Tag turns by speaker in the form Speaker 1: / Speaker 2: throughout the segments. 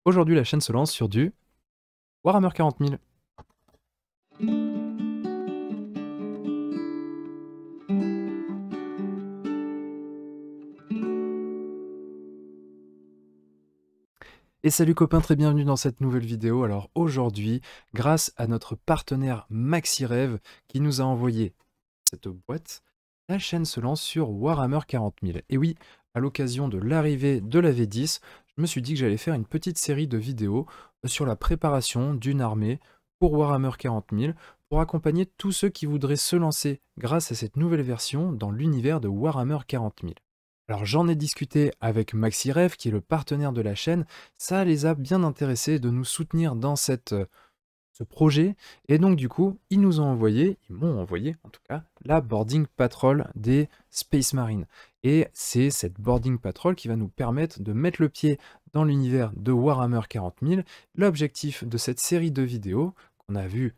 Speaker 1: Aujourd'hui, la chaîne se lance sur du Warhammer 40 000. Et salut copains, très bienvenue dans cette nouvelle vidéo. Alors aujourd'hui, grâce à notre partenaire MaxiRev qui nous a envoyé cette boîte, la chaîne se lance sur Warhammer 40 000. Et oui, à l'occasion de l'arrivée de la V10, je me suis dit que j'allais faire une petite série de vidéos sur la préparation d'une armée pour Warhammer 40 000, pour accompagner tous ceux qui voudraient se lancer grâce à cette nouvelle version dans l'univers de Warhammer 40 000. Alors j'en ai discuté avec MaxiRev, qui est le partenaire de la chaîne. Ça les a bien intéressés de nous soutenir dans ce projet. Et donc du coup, ils m'ont envoyé en tout cas, la Boarding Patrol des Space Marines. Et c'est cette Boarding Patrol qui va nous permettre de mettre le pied dans l'univers de Warhammer 40 000. L'objectif de cette série de vidéos, qu'on a vu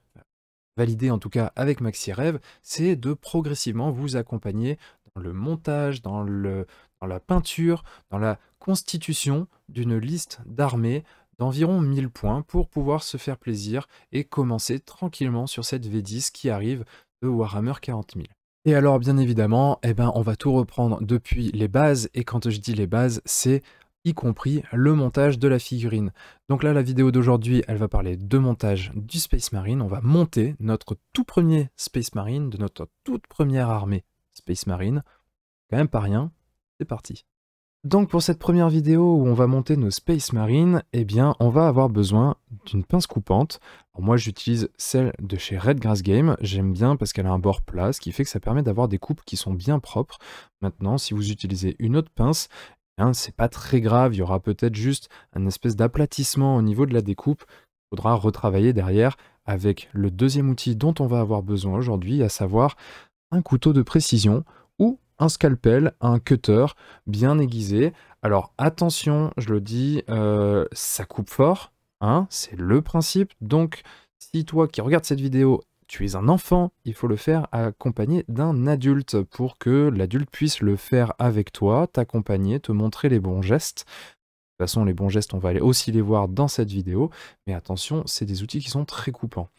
Speaker 1: validé en tout cas avec MaxiRev, c'est de progressivement vous accompagner dans le montage, dans la peinture, dans la constitution d'une liste d'armées d'environ 1000 points pour pouvoir se faire plaisir et commencer tranquillement sur cette V10 qui arrive de Warhammer 40 000. Et alors bien évidemment, on va tout reprendre depuis les bases, et quand je dis les bases, c'est y compris le montage de la figurine. Donc là, la vidéo d'aujourd'hui, elle va parler de montage du Space Marine. On va monter notre tout premier Space Marine, de notre toute première armée Space Marine. Quand même pas rien, c'est parti. Donc pour cette première vidéo où on va monter nos Space Marines, on va avoir besoin d'une pince coupante. Alors moi j'utilise celle de chez Redgrass Game, j'aime bien parce qu'elle a un bord plat, ce qui fait que ça permet d'avoir des coupes qui sont bien propres. Maintenant, si vous utilisez une autre pince, c'est pas très grave, il y aura peut-être juste un espèce d'aplatissement au niveau de la découpe. Il faudra retravailler derrière avec le deuxième outil dont on va avoir besoin aujourd'hui, à savoir un couteau de précision ou un scalpel, un cutter bien aiguisé. Alors attention, je le dis, ça coupe fort, c'est le principe. Donc si toi qui regardes cette vidéo, tu es un enfant, il faut le faire accompagné d'un adulte pour que l'adulte puisse le faire avec toi, t'accompagner, te montrer les bons gestes. De toute façon, les bons gestes, on va aussi les voir dans cette vidéo, mais attention, c'est des outils qui sont très coupants.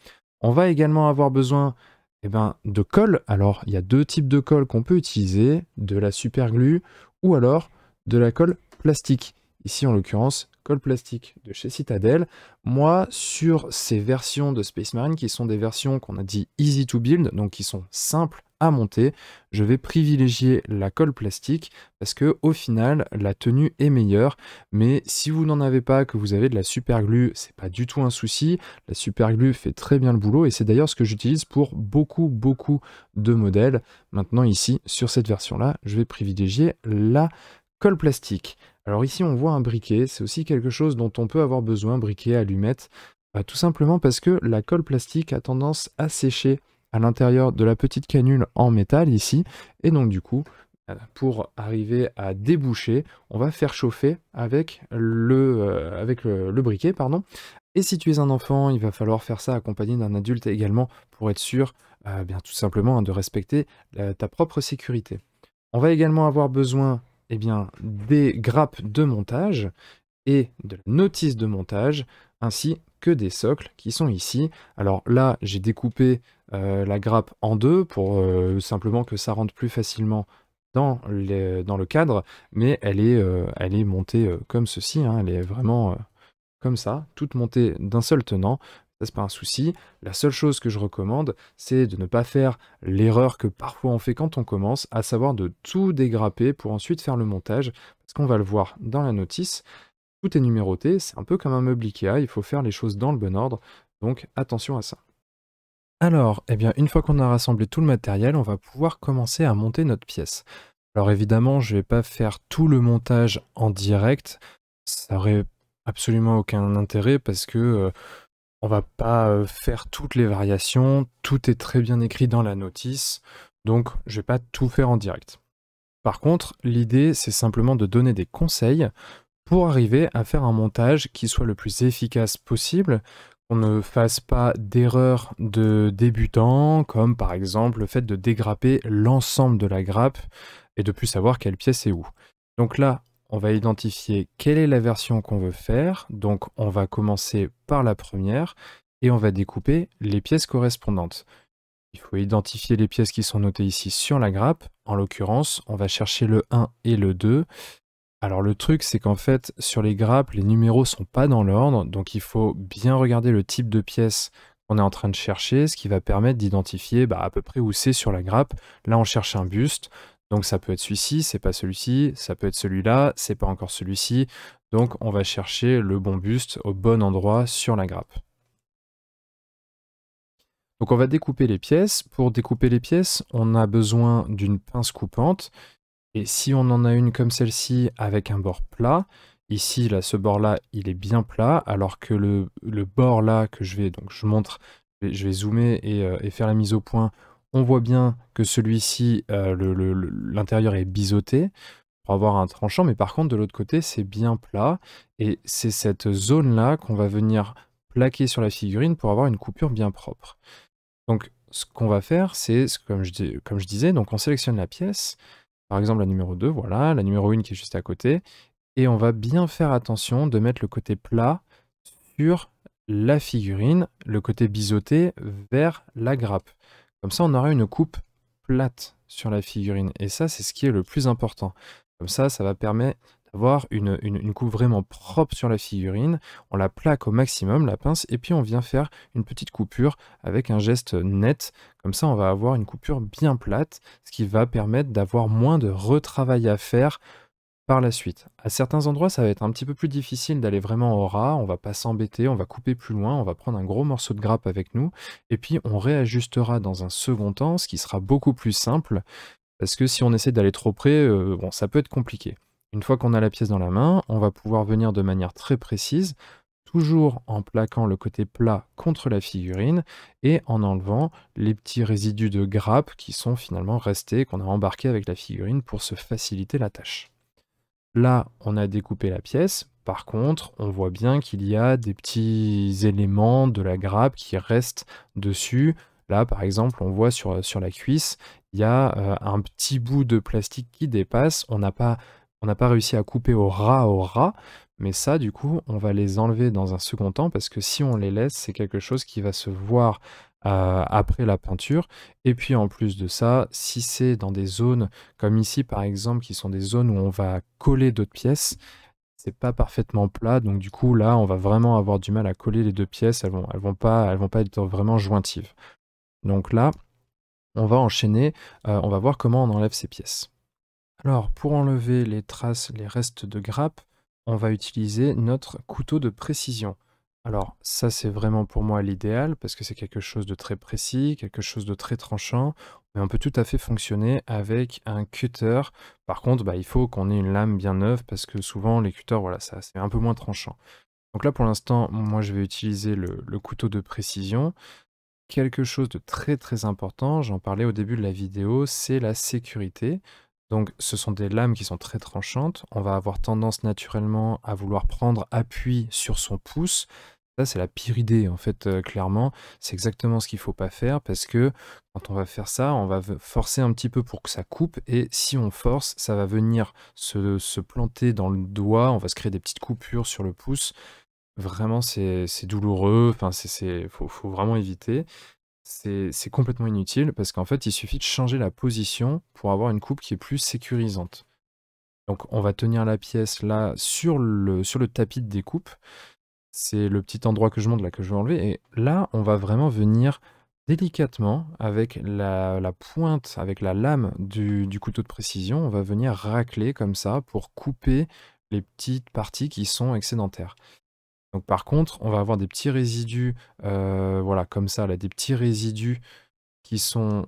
Speaker 1: On va également avoir besoin de colle. Alors, il y a deux types de colle qu'on peut utiliser, de la superglue ou alors de la colle plastique. Ici, en l'occurrence, colle plastique de chez Citadel. Moi, sur ces versions de Space Marine, qui sont des versions qu'on a dit easy to build, donc qui sont simples à monter, je vais privilégier la colle plastique parce que au final, la tenue est meilleure. Mais si vous n'en avez pas, que vous avez de la superglue, c'est pas du tout un souci. La superglue fait très bien le boulot et c'est d'ailleurs ce que j'utilise pour beaucoup de modèles. Maintenant, ici, sur cette version-là, je vais privilégier la colle plastique. Alors ici on voit un briquet, c'est aussi quelque chose dont on peut avoir besoin, briquet, allumette, tout simplement parce que la colle plastique a tendance à sécher à l'intérieur de la petite canule en métal ici, et donc du coup, pour arriver à déboucher, on va faire chauffer avec le briquet, pardon. Et si tu es un enfant, il va falloir faire ça accompagné d'un adulte également pour être sûr, tout simplement, de respecter ta propre sécurité. On va également avoir besoin des grappes de montage et de la notice de montage, ainsi que des socles qui sont ici. Alors là, j'ai découpé la grappe en deux pour simplement que ça rentre plus facilement dans le cadre, mais elle est montée comme ceci, elle est vraiment comme ça, toute montée d'un seul tenant. Ça, c'est pas un souci. La seule chose que je recommande, c'est de ne pas faire l'erreur que parfois on fait quand on commence, à savoir de tout dégrapper pour ensuite faire le montage, parce qu'on va le voir dans la notice, tout est numéroté, c'est un peu comme un meuble Ikea, il faut faire les choses dans le bon ordre, donc attention à ça. Alors, une fois qu'on a rassemblé tout le matériel, on va pouvoir commencer à monter notre pièce. Alors évidemment, je ne vais pas faire tout le montage en direct, ça aurait absolument aucun intérêt parce que on va pas faire toutes les variations, tout est très bien écrit dans la notice, donc je vais pas tout faire en direct. Par contre, l'idée c'est simplement de donner des conseils pour arriver à faire un montage qui soit le plus efficace possible, qu'on ne fasse pas d'erreurs de débutant, comme par exemple le fait de dégrapper l'ensemble de la grappe et de plus savoir quelle pièce est où. Donc là, on va identifier quelle est la version qu'on veut faire. Donc on va commencer par la première et on va découper les pièces correspondantes. Il faut identifier les pièces qui sont notées ici sur la grappe. En l'occurrence, on va chercher le 1 et le 2. Alors le truc, c'est qu'en fait, sur les grappes, les numéros sont pas dans l'ordre, donc il faut bien regarder le type de pièce qu'on est en train de chercher, ce qui va permettre d'identifier à peu près où c'est sur la grappe. Là, on cherche un buste, donc ça peut être celui-ci, c'est pas celui-ci, ça peut être celui-là, c'est pas encore celui-ci. Donc on va chercher le bon buste au bon endroit sur la grappe. Donc on va découper les pièces. Pour découper les pièces, on a besoin d'une pince coupante. Et si on en a une comme celle-ci avec un bord plat, ici, là, ce bord-là, il est bien plat, alors que le bord là que donc je montre, je vais zoomer et faire la mise au point, on voit bien que celui-ci, l'intérieur est biseauté pour avoir un tranchant, mais par contre, de l'autre côté, c'est bien plat. Et c'est cette zone-là qu'on va venir plaquer sur la figurine pour avoir une coupure bien propre. Donc, ce qu'on va faire, c'est, comme je disais, donc on sélectionne la pièce, par exemple la numéro 2, voilà, la numéro 1 qui est juste à côté, et on va bien faire attention de mettre le côté plat sur la figurine, le côté biseauté vers la grappe. Comme ça, on aura une coupe plate sur la figurine, et ça, c'est ce qui est le plus important. Comme ça va permettre d'avoir une coupe vraiment propre sur la figurine. On la plaque au maximum, la pince, et puis on vient faire une petite coupure avec un geste net. Comme ça, on va avoir une coupure bien plate, ce qui va permettre d'avoir moins de retravail à faire par la suite. À certains endroits, ça va être un petit peu plus difficile d'aller vraiment au ras, on va pas s'embêter, on va couper plus loin, on va prendre un gros morceau de grappe avec nous, et puis on réajustera dans un second temps, ce qui sera beaucoup plus simple, parce que si on essaie d'aller trop près, bon, ça peut être compliqué. Une fois qu'on a la pièce dans la main, on va pouvoir venir de manière très précise, toujours en plaquant le côté plat contre la figurine et en enlevant les petits résidus de grappe qui sont finalement restés, qu'on a embarqués avec la figurine pour se faciliter la tâche. Là, on a découpé la pièce. Par contre, on voit bien qu'il y a des petits éléments de la grappe qui restent dessus. Là, par exemple, on voit sur la cuisse, il y a un petit bout de plastique qui dépasse. On n'a pas réussi à couper au ras, mais ça, du coup, on va les enlever dans un second temps parce que si on les laisse, c'est quelque chose qui va se voir après la peinture. Et puis en plus de ça, si c'est dans des zones comme ici par exemple, qui sont des zones où on va coller d'autres pièces, c'est pas parfaitement plat, donc du coup là on va vraiment avoir du mal à coller les deux pièces, elles vont pas être vraiment jointives. Donc là, on va enchaîner, on va voir comment on enlève ces pièces. Alors pour enlever les traces, les restes de grappe, on va utiliser notre couteau de précision. Alors ça c'est vraiment pour moi l'idéal parce que c'est quelque chose de très précis, quelque chose de très tranchant, mais on peut tout à fait fonctionner avec un cutter. Par contre, il faut qu'on ait une lame bien neuve parce que souvent les cutters, voilà, ça c'est un peu moins tranchant. Donc là pour l'instant, moi je vais utiliser le couteau de précision. Quelque chose de très très important, j'en parlais au début de la vidéo, c'est la sécurité. Donc ce sont des lames qui sont très tranchantes, on va avoir tendance naturellement à vouloir prendre appui sur son pouce. Ça c'est la pire idée en fait, clairement, c'est exactement ce qu'il ne faut pas faire parce que quand on va faire ça, on va forcer un petit peu pour que ça coupe et si on force, ça va venir se planter dans le doigt, on va se créer des petites coupures sur le pouce. Vraiment c'est douloureux, enfin faut vraiment éviter. C'est complètement inutile parce qu'en fait, il suffit de changer la position pour avoir une coupe qui est plus sécurisante. Donc on va tenir la pièce là sur le tapis de découpe. C'est le petit endroit que je montre là que je vais enlever. Et là, on va vraiment venir délicatement avec la pointe, avec la lame du couteau de précision, on va venir racler comme ça pour couper les petites parties qui sont excédentaires. Donc par contre, on va avoir des petits résidus, voilà, comme ça, là, des petits résidus qui sont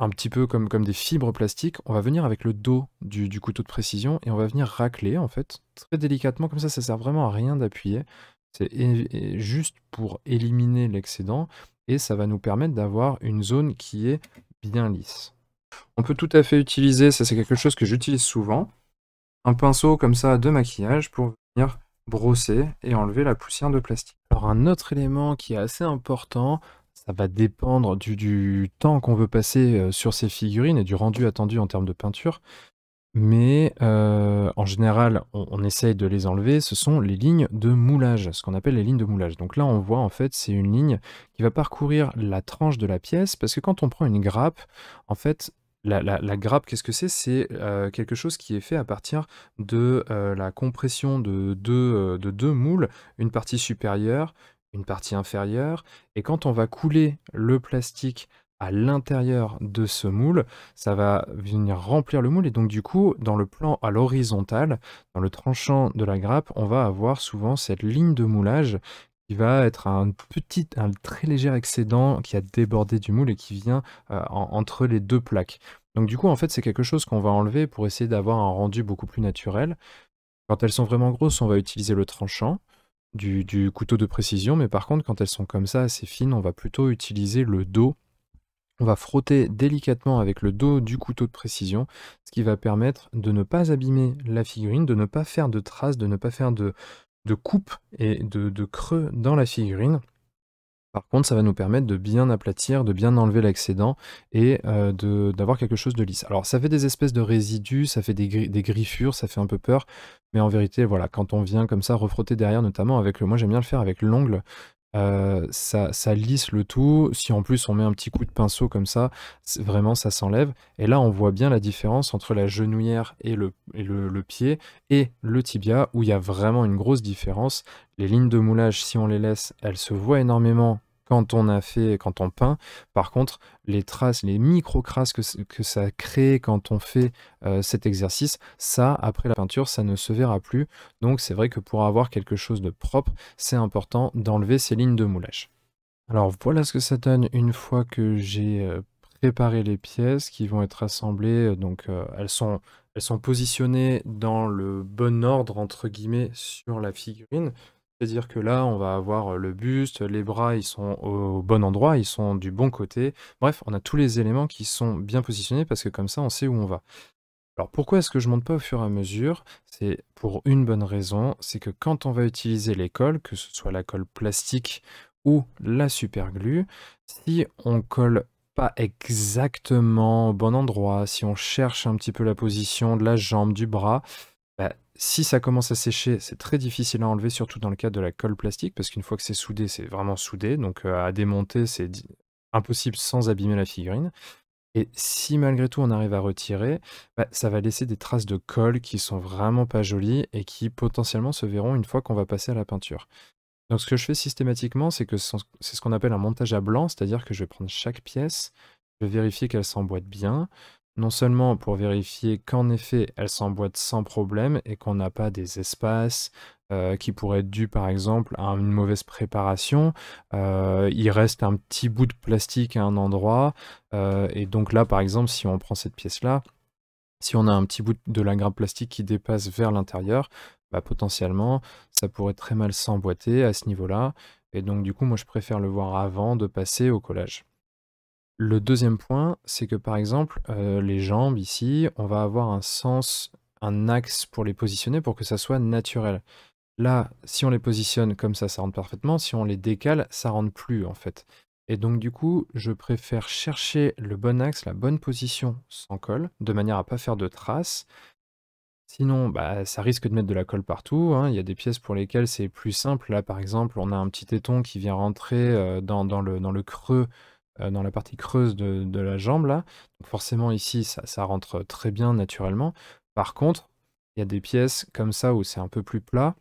Speaker 1: un petit peu comme des fibres plastiques. On va venir avec le dos du couteau de précision et on va venir racler, en fait, très délicatement, comme ça sert vraiment à rien d'appuyer. C'est juste pour éliminer l'excédent et ça va nous permettre d'avoir une zone qui est bien lisse. On peut tout à fait utiliser, ça c'est quelque chose que j'utilise souvent, un pinceau comme ça de maquillage pour venir brosser et enlever la poussière de plastique. Alors un autre élément qui est assez important, ça va dépendre du temps qu'on veut passer sur ces figurines et du rendu attendu en termes de peinture, mais en général, on essaye de les enlever. Ce sont les lignes de moulage, ce qu'on appelle les lignes de moulage. Donc là, on voit en fait, c'est une ligne qui va parcourir la tranche de la pièce, parce que quand on prend une grappe, en fait, la grappe, qu'est-ce que c'est? C'est quelque chose qui est fait à partir de la compression de 2 moules, une partie supérieure, une partie inférieure, et quand on va couler le plastique à l'intérieur de ce moule, ça va venir remplir le moule et donc du coup, dans le plan à l'horizontale, dans le tranchant de la grappe, on va avoir souvent cette ligne de moulage qui va être un très léger excédent qui a débordé du moule et qui vient entre les deux plaques. Donc du coup, en fait, c'est quelque chose qu'on va enlever pour essayer d'avoir un rendu beaucoup plus naturel. Quand elles sont vraiment grosses, on va utiliser le tranchant du couteau de précision, mais par contre, quand elles sont comme ça, assez fines, on va plutôt utiliser le dos. On va frotter délicatement avec le dos du couteau de précision, ce qui va permettre de ne pas abîmer la figurine, de ne pas faire de traces, de ne pas faire de coupes et de creux dans la figurine. Par contre, ça va nous permettre de bien aplatir, de bien enlever l'excédent et d'avoir quelque chose de lisse. Alors, ça fait des espèces de résidus, ça fait des griffures, ça fait un peu peur, mais en vérité, voilà, quand on vient comme ça refrotter derrière, notamment avec moi j'aime bien le faire avec l'ongle, ça lisse le tout. Si en plus on met un petit coup de pinceau comme ça, vraiment ça s'enlève. Et là, on voit bien la différence entre la genouillère et le pied et le tibia, où il y a vraiment une grosse différence. Les lignes de moulage, si on les laisse, elles se voient énormément quand on peint. Par contre, les traces, les micro-crasses que ça crée quand on fait cet exercice, ça, après la peinture, ça ne se verra plus. Donc c'est vrai que pour avoir quelque chose de propre, c'est important d'enlever ces lignes de moulage. Alors voilà ce que ça donne une fois que j'ai préparé les pièces qui vont être assemblées. Donc elles sont positionnées dans le bon ordre, entre guillemets, sur la figurine. C'est-à-dire que là, on va avoir le buste, les bras, ils sont au bon endroit, ils sont du bon côté. Bref, on a tous les éléments qui sont bien positionnés parce que comme ça, on sait où on va. Alors pourquoi est-ce que je monte pas au fur et à mesure? C'est pour une bonne raison, c'est que quand on va utiliser les colles, que ce soit la colle plastique ou la superglue, si on colle pas exactement au bon endroit, si on cherche un petit peu la position de la jambe, du bras, bah, si ça commence à sécher, c'est très difficile à enlever, surtout dans le cas de la colle plastique, parce qu'une fois que c'est soudé, c'est vraiment soudé, donc à démonter, c'est impossible sans abîmer la figurine. Et si malgré tout on arrive à retirer, bah, ça va laisser des traces de colle qui sont vraiment pas jolies et qui potentiellement se verront une fois qu'on va passer à la peinture. Donc ce que je fais systématiquement, c'est que c'est ce qu'on appelle un montage à blanc, c'est-à-dire que je vais prendre chaque pièce, je vais vérifier qu'elle s'emboîte bien, non seulement pour vérifier qu'en effet elle s'emboîte sans problème et qu'on n'a pas des espaces qui pourraient être dus par exemple à une mauvaise préparation, il reste un petit bout de plastique à un endroit, et donc là par exemple si on prend cette pièce-là, si on a un petit bout de la grappe plastique qui dépasse vers l'intérieur, bah, potentiellement, ça pourrait très mal s'emboîter à ce niveau-là. Et donc, du coup, moi, je préfère le voir avant de passer au collage. Le deuxième point, c'est que par exemple, les jambes ici, on va avoir un sens, un axe pour les positionner pour que ça soit naturel. Là, si on les positionne comme ça rentre parfaitement. Si on les décale, ça rentre plus, en fait. Et donc, du coup, je préfère chercher le bon axe, la bonne position sans colle, de manière à pas faire de traces. Sinon, bah, ça risque de mettre de la colle partout, hein. Il y a des pièces pour lesquelles c'est plus simple. Là, par exemple, on a un petit téton qui vient rentrer dans le creux, dans la partie creuse de la jambe, là. Donc forcément, ici, ça rentre très bien naturellement. Par contre, il y a des pièces comme ça où c'est un peu plus plat.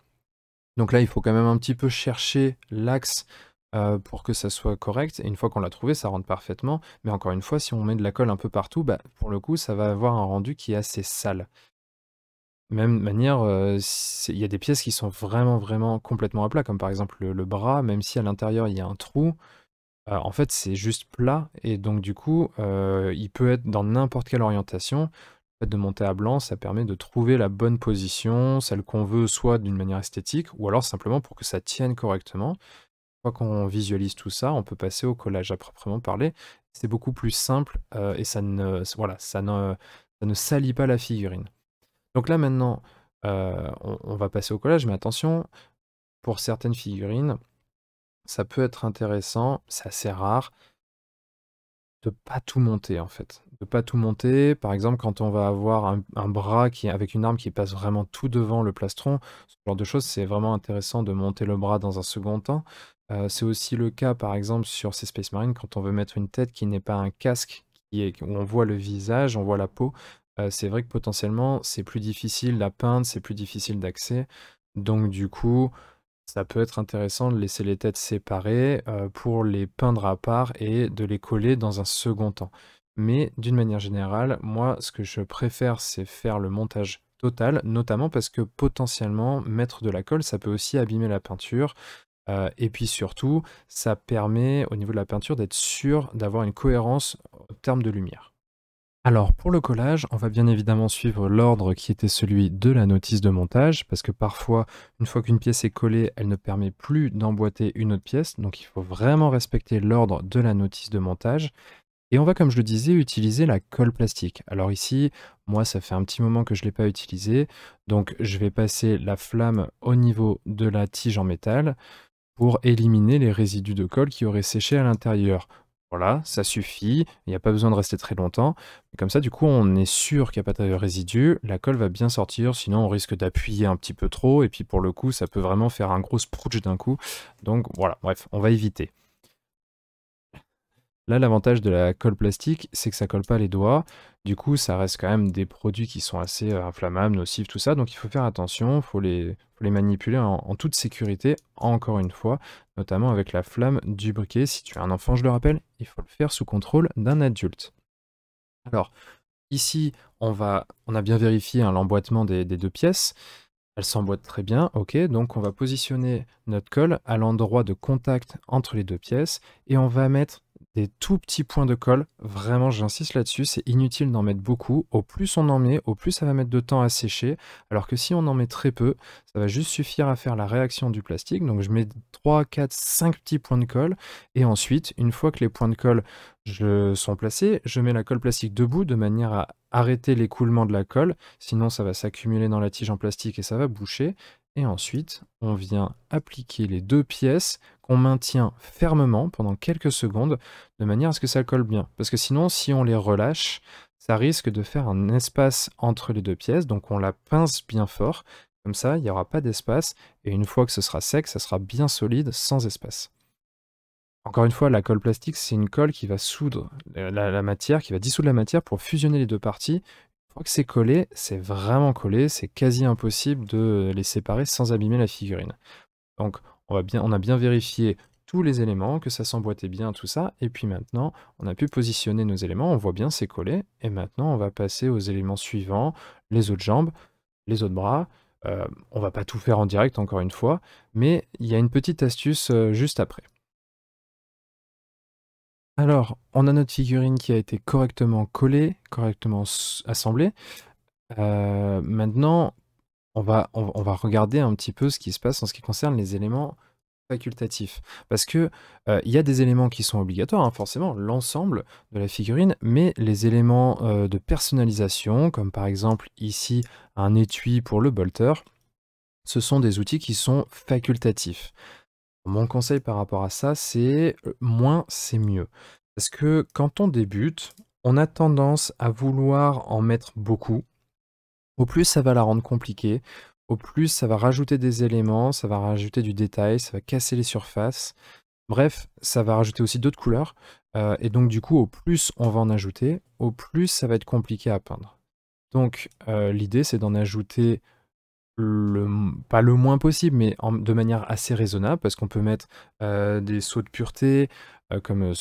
Speaker 1: Donc là, il faut quand même un petit peu chercher l'axe pour que ça soit correct. Et une fois qu'on l'a trouvé, ça rentre parfaitement. Mais encore une fois, si on met de la colle un peu partout, bah, pour le coup, ça va avoir un rendu qui est assez sale. Même manière, il y a des pièces qui sont vraiment, vraiment complètement à plat, comme par exemple le bras, même si à l'intérieur il y a un trou, en fait c'est juste plat et donc du coup, il peut être dans n'importe quelle orientation. Le fait de monter à blanc, ça permet de trouver la bonne position, celle qu'on veut, soit d'une manière esthétique ou alors simplement pour que ça tienne correctement. Une fois qu'on visualise tout ça, on peut passer au collage à proprement parler. C'est beaucoup plus simple, et ça ne voilà, ça ne salit pas la figurine. Donc là maintenant, on va passer au collage, mais attention, pour certaines figurines, ça peut être intéressant, c'est assez rare, de pas tout monter en fait. De pas tout monter. Par exemple, quand on va avoir un bras qui est avec une arme qui passe vraiment tout devant le plastron, ce genre de choses, c'est vraiment intéressant de monter le bras dans un second temps. C'est aussi le cas, par exemple, sur ces Space Marines, quand on veut mettre une tête qui n'est pas un casque, où on voit le visage, on voit la peau. C'est vrai que potentiellement, c'est plus difficile à peindre, c'est plus difficile d'accès. Donc du coup, ça peut être intéressant de laisser les têtes séparées, pour les peindre à part et de les coller dans un second temps. Mais d'une manière générale, moi, ce que je préfère, c'est faire le montage total, notamment parce que potentiellement, mettre de la colle, ça peut aussi abîmer la peinture, et puis surtout, ça permet, au niveau de la peinture, d'être sûr d'avoir une cohérence en termes de lumière. Alors, pour le collage, on va bien évidemment suivre l'ordre qui était celui de la notice de montage, parce que parfois, une fois qu'une pièce est collée, elle ne permet plus d'emboîter une autre pièce, donc il faut vraiment respecter l'ordre de la notice de montage. Et on va, comme je le disais, utiliser la colle plastique. Alors ici, moi, ça fait un petit moment que je ne l'ai pas utilisé, donc je vais passer la flamme au niveau de la tige en métal pour éliminer les résidus de colle qui auraient séché à l'intérieur. Voilà, ça suffit, il n'y a pas besoin de rester très longtemps. Et comme ça, du coup, on est sûr qu'il n'y a pas de résidus, la colle va bien sortir, sinon on risque d'appuyer un petit peu trop, et puis pour le coup, ça peut vraiment faire un gros sprouch d'un coup. Donc voilà, bref, on va éviter. Là, l'avantage de la colle plastique, c'est que ça colle pas les doigts. Du coup, ça reste quand même des produits qui sont assez inflammables, nocifs, tout ça. Donc il faut faire attention, faut les manipuler en toute sécurité, encore une fois, notamment avec la flamme du briquet. Si tu as un enfant, je le rappelle, il faut le faire sous contrôle d'un adulte. Alors, ici, on a bien vérifié hein, l'emboîtement des deux pièces. Elle s'emboîte très bien, ok. Donc on va positionner notre colle à l'endroit de contact entre les deux pièces et on va mettre des tout petits points de colle. Vraiment, j'insiste là-dessus, c'est inutile d'en mettre beaucoup. Au plus on en met, au plus ça va mettre de temps à sécher. Alors que si on en met très peu, ça va juste suffire à faire la réaction du plastique. Donc je mets 3, 4, 5 petits points de colle. Et ensuite, une fois que les points de colle sont placés, je mets la colle plastique debout de manière à arrêter l'écoulement de la colle. Sinon, ça va s'accumuler dans la tige en plastique et ça va boucher. Et ensuite, on vient appliquer les deux pièces qu'on maintient fermement pendant quelques secondes de manière à ce que ça colle bien. Parce que sinon, si on les relâche, ça risque de faire un espace entre les deux pièces. Donc on la pince bien fort. Comme ça, il n'y aura pas d'espace. Et une fois que ce sera sec, ça sera bien solide, sans espace. Encore une fois, la colle plastique, c'est une colle qui va soudre la matière, qui va dissoudre la matière pour fusionner les deux parties. Une fois que c'est collé, c'est vraiment collé, c'est quasi impossible de les séparer sans abîmer la figurine. Donc on a bien vérifié tous les éléments, que ça s'emboîtait bien, tout ça, et puis maintenant, on a pu positionner nos éléments, on voit bien c'est collé, et maintenant on va passer aux éléments suivants, les autres jambes, les autres bras. On va pas tout faire en direct encore une fois, mais il y a une petite astuce juste après. Alors, on a notre figurine qui a été correctement collée, correctement assemblée. Maintenant, on va regarder un petit peu ce qui se passe en ce qui concerne les éléments facultatifs. Parce que il y a des éléments qui sont obligatoires, hein, forcément, l'ensemble de la figurine, mais les éléments de personnalisation, comme par exemple ici un étui pour le bolter, ce sont des outils qui sont facultatifs. Mon conseil par rapport à ça, c'est moins, c'est mieux. Parce que quand on débute, on a tendance à vouloir en mettre beaucoup. Au plus ça va la rendre compliquée, au plus ça va rajouter des éléments, ça va rajouter du détail, ça va casser les surfaces. Bref, ça va rajouter aussi d'autres couleurs. Et donc du coup, au plus on va en ajouter, au plus ça va être compliqué à peindre. Donc l'idée, c'est d'en ajouter pas le moins possible, mais de manière assez raisonnable, parce qu'on peut mettre des seaux de pureté, comme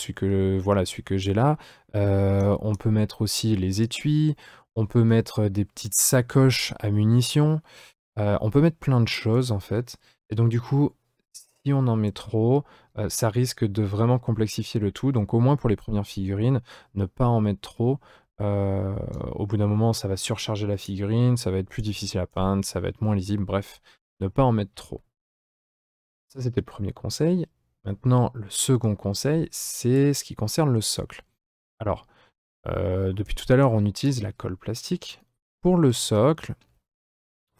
Speaker 1: voilà, celui que j'ai là. On peut mettre aussi les étuis, on peut mettre des petites sacoches à munitions, on peut mettre plein de choses en fait. Et donc du coup, si on en met trop, ça risque de vraiment complexifier le tout. Donc au moins pour les premières figurines, ne pas en mettre trop. Heu, Au bout d'un moment, ça va surcharger la figurine, ça va être plus difficile à peindre, ça va être moins lisible, bref, ne pas en mettre trop. Ça, c'était le premier conseil. Maintenant, le second conseil, c'est ce qui concerne le socle. Alors, depuis tout à l'heure, on utilise la colle plastique. Pour le socle,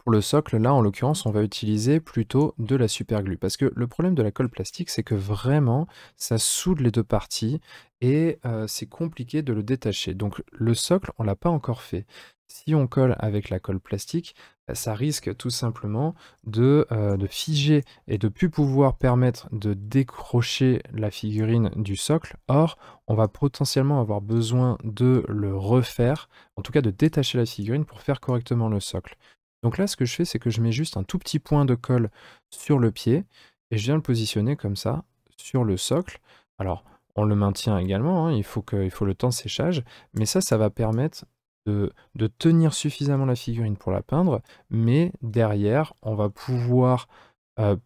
Speaker 1: Pour le socle, là, en l'occurrence, on va utiliser plutôt de la superglue. Parce que le problème de la colle plastique, c'est que vraiment, ça soude les deux parties et c'est compliqué de le détacher. Donc le socle, on l'a pas encore fait. Si on colle avec la colle plastique, bah, ça risque tout simplement de figer et de plus pouvoir permettre de décrocher la figurine du socle. Or, on va potentiellement avoir besoin de le refaire, en tout cas de détacher la figurine pour faire correctement le socle. Donc là, ce que je fais, c'est que je mets juste un tout petit point de colle sur le pied et je viens le positionner comme ça sur le socle. Alors, on le maintient également, hein, il faut le temps de séchage, mais ça va permettre de tenir suffisamment la figurine pour la peindre, mais derrière, on va pouvoir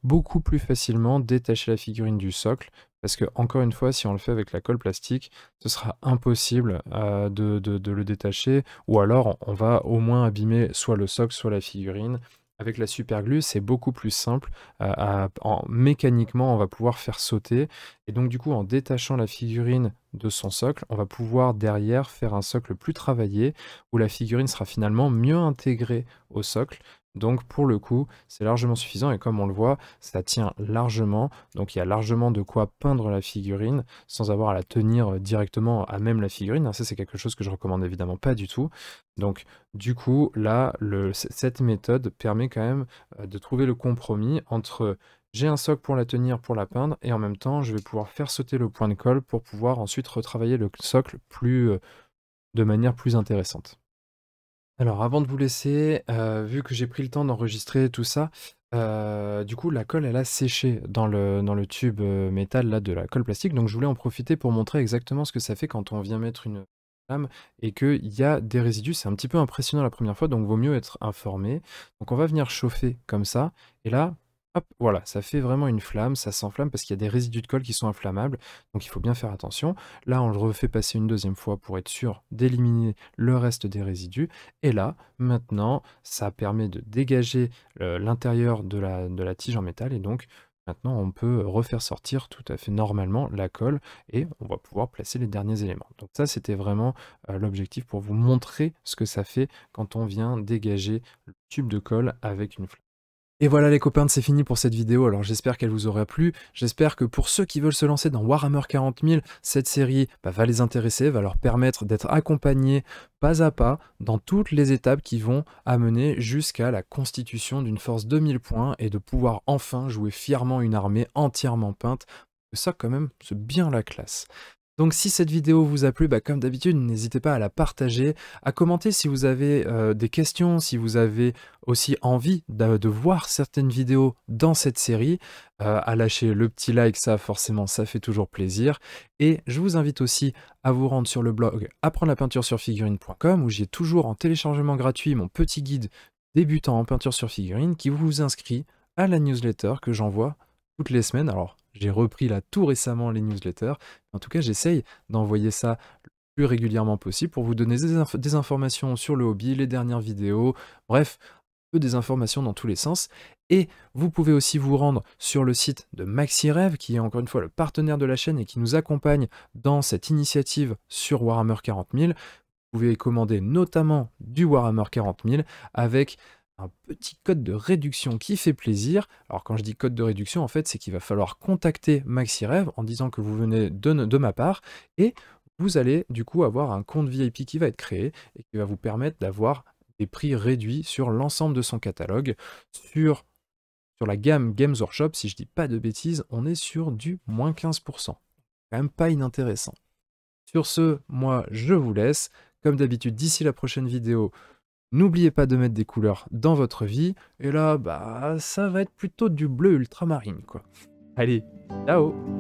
Speaker 1: beaucoup plus facilement détacher la figurine du socle, parce que encore une fois, si on le fait avec la colle plastique, ce sera impossible de le détacher, ou alors on va au moins abîmer soit le socle, soit la figurine. Avec la superglue, c'est beaucoup plus simple. Mécaniquement, on va pouvoir faire sauter. Et donc, du coup, en détachant la figurine de son socle, on va pouvoir derrière faire un socle plus travaillé, où la figurine sera finalement mieux intégrée au socle. Donc, pour le coup, c'est largement suffisant. Et comme on le voit, ça tient largement. Donc, il y a largement de quoi peindre la figurine sans avoir à la tenir directement à même la figurine. Ça, c'est quelque chose que je recommande évidemment pas du tout. Donc, du coup, là, cette méthode permet quand même de trouver le compromis entre j'ai un socle pour la tenir, pour la peindre, et en même temps, je vais pouvoir faire sauter le point de colle pour pouvoir ensuite retravailler le socle de manière plus intéressante. Alors, avant de vous laisser, vu que j'ai pris le temps d'enregistrer tout ça, du coup, la colle, elle a séché dans le tube, métal là de la colle plastique, donc je voulais en profiter pour montrer exactement ce que ça fait quand on vient mettre une flamme et qu'il y a des résidus. C'est un petit peu impressionnant la première fois, donc vaut mieux être informé. Donc on va venir chauffer comme ça et là, hop, voilà, ça fait vraiment une flamme, ça s'enflamme parce qu'il y a des résidus de colle qui sont inflammables, donc il faut bien faire attention. Là, on le refait passer une deuxième fois pour être sûr d'éliminer le reste des résidus et là, maintenant, ça permet de dégager l'intérieur de la tige en métal et donc maintenant on peut refaire sortir tout à fait normalement la colle et on va pouvoir placer les derniers éléments. Donc ça, c'était vraiment l'objectif pour vous montrer ce que ça fait quand on vient dégager le tube de colle avec une flamme. Et voilà les copains, c'est fini pour cette vidéo, alors j'espère qu'elle vous aura plu, j'espère que pour ceux qui veulent se lancer dans Warhammer 40 000, cette série va les intéresser, va leur permettre d'être accompagnés pas à pas dans toutes les étapes qui vont amener jusqu'à la constitution d'une force de 1000 points et de pouvoir enfin jouer fièrement une armée entièrement peinte. Ça quand même, c'est bien la classe. Donc si cette vidéo vous a plu, bah, comme d'habitude, n'hésitez pas à la partager, à commenter si vous avez des questions, si vous avez aussi envie de voir certaines vidéos dans cette série, à lâcher le petit like, ça forcément ça fait toujours plaisir. Et je vous invite aussi à vous rendre sur le blog apprendre la peinture sur figurine.com où j'ai toujours en téléchargement gratuit mon petit guide débutant en peinture sur figurine qui vous inscrit à la newsletter que j'envoie toutes les semaines. Alors, j'ai repris là tout récemment les newsletters. En tout cas, j'essaye d'envoyer ça le plus régulièrement possible pour vous donner des informations sur le hobby, les dernières vidéos, bref, un peu des informations dans tous les sens. Et vous pouvez aussi vous rendre sur le site de MaxiRêve, qui est encore une fois le partenaire de la chaîne et qui nous accompagne dans cette initiative sur Warhammer 40 000. Vous pouvez commander notamment du Warhammer 40 000 avec un petit code de réduction qui fait plaisir. Alors quand je dis code de réduction, en fait, c'est qu'il va falloir contacter MaxiRêve en disant que vous venez de ma part et vous allez du coup avoir un compte VIP qui va être créé et qui va vous permettre d'avoir des prix réduits sur l'ensemble de son catalogue. Sur la gamme Games Workshop, si je dis pas de bêtises, on est sur du moins 15%. Quand même pas inintéressant. Sur ce, moi je vous laisse. Comme d'habitude, d'ici la prochaine vidéo, n'oubliez pas de mettre des couleurs dans votre vie, et là, bah, ça va être plutôt du bleu ultramarine, quoi. Allez, ciao!